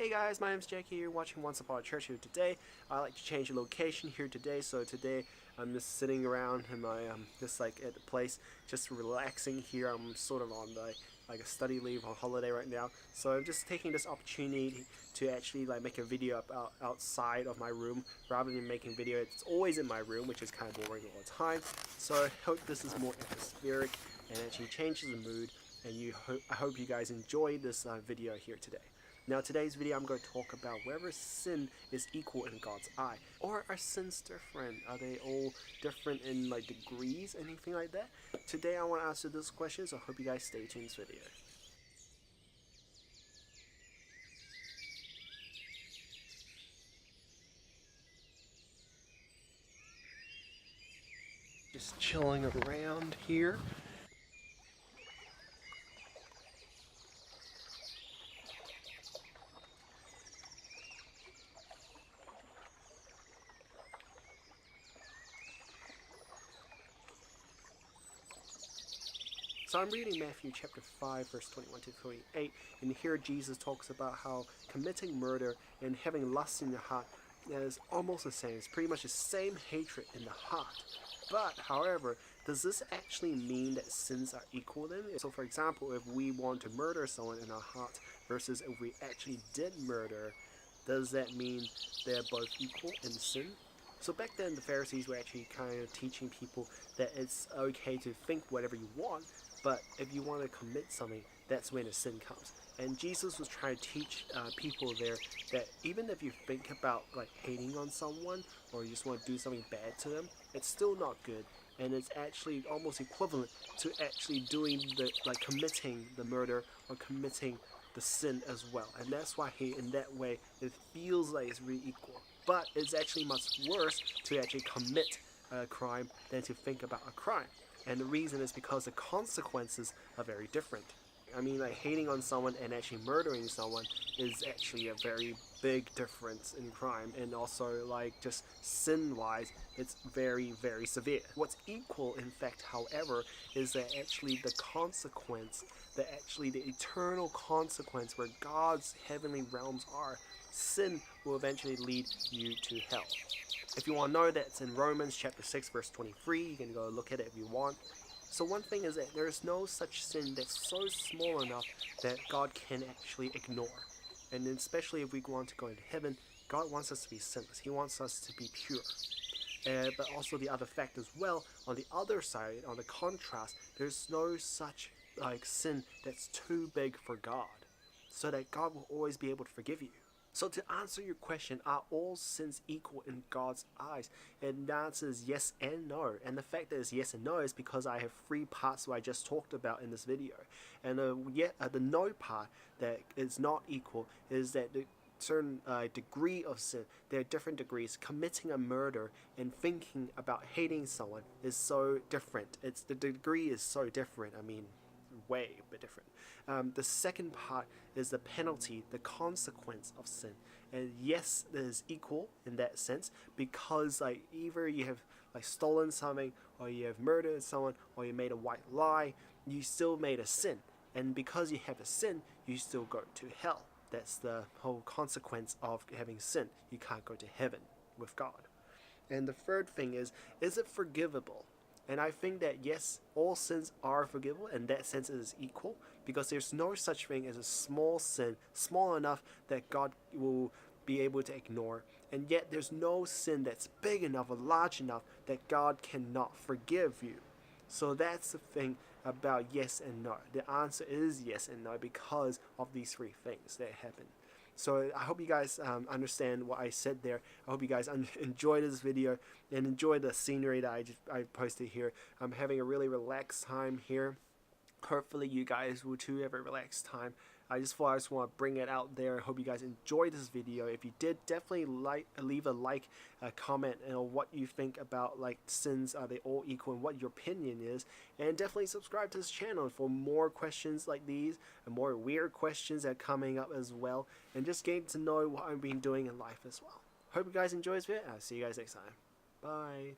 Hey guys, my name's Jacky. You're watching Once Upon a Church here today. I like to change the location here today, so today I'm just sitting around in my just like at the place, just relaxing here. I'm sort of on like a study leave on holiday right now, so I'm just taking this opportunity to actually like make a video about outside of my room rather than making video. It's always in my room, which is kind of boring all the time. So I hope this is more atmospheric and actually changes the mood. And I hope you guys enjoy this video here today. Now today's video I'm going to talk about whether sin is equal in God's eye, or are sins different? Are they all different in like degrees, anything like that? Today I want to answer this question, so I hope you guys stay tuned to this video. Just chilling around here. So I'm reading Matthew chapter 5 verse 21 to 28, and here Jesus talks about how committing murder and having lust in your heart is almost the same. It's pretty much the same hatred in the heart. But however, does this actually mean that sins are equal then? So for example, if we want to murder someone in our heart versus if we actually did murder, does that mean they're both equal in sin? So back then the Pharisees were actually kind of teaching people that it's okay to think whatever you want, but if you want to commit something, that's when the sin comes. And Jesus was trying to teach people there that even if you think about like hating on someone or you just want to do something bad to them, it's still not good. And it's actually almost equivalent to actually doing the committing the murder or committing the sin as well. And that's why in that way it feels like it's really equal. But it's actually much worse to actually commit a crime than to think about a crime. And the reason is because the consequences are very different. I mean, like hating on someone and actually murdering someone is actually a very big difference in crime, and also like just sin-wise, it's very, very severe. What's equal, in fact, however, is that actually the consequence, the eternal consequence where God's heavenly realms are, sin will eventually lead you to hell. If you want to know that, it's in Romans chapter 6 verse 23. You can go look at it if you want. So one thing is that there is no such sin that's so small enough that God can actually ignore. And especially if we want to go into heaven, God wants us to be sinless. He wants us to be pure. But also the other fact as well, on the other side, on the contrast, there's no such like sin that's too big for God, so that God will always be able to forgive you. So to answer your question, are all sins equal in God's eyes? And the answer is yes and no. And the fact that it's yes and no is because I have three parts that I just talked about in this video. And the no part that is not equal is that the certain degree of sin, there are different degrees. Committing a murder and thinking about hating someone is so different. The degree is so different. I mean, way a bit different. The second part is the penalty, the consequence of sin. And yes, it is equal in that sense, because like either you have like stolen something, or you have murdered someone, or you made a white lie, you still made a sin. And because you have a sin, you still go to hell. That's the whole consequence of having sin. You can't go to heaven with God. And the third thing is it forgivable? And I think that yes, all sins are forgivable. In that sense, it is equal, because there's no such thing as a small sin, small enough that God will be able to ignore. And yet there's no sin that's big enough or large enough that God cannot forgive you. So that's the thing about yes and no. The answer is yes and no because of these three things that happen. So I hope you guys understand what I said there. I hope you guys enjoy this video and enjoy the scenery that I posted here. I'm having a really relaxed time here. Hopefully you guys will too have a relaxed time. I just want to bring it out there. I hope you guys enjoyed this video. If you did, definitely leave a like, a comment, and what you think about like sins. Are they all equal, and what your opinion is? And definitely subscribe to this channel for more questions like these and more weird questions that are coming up as well. And just getting to know what I've been doing in life as well. Hope you guys enjoy this video. I'll see you guys next time. Bye.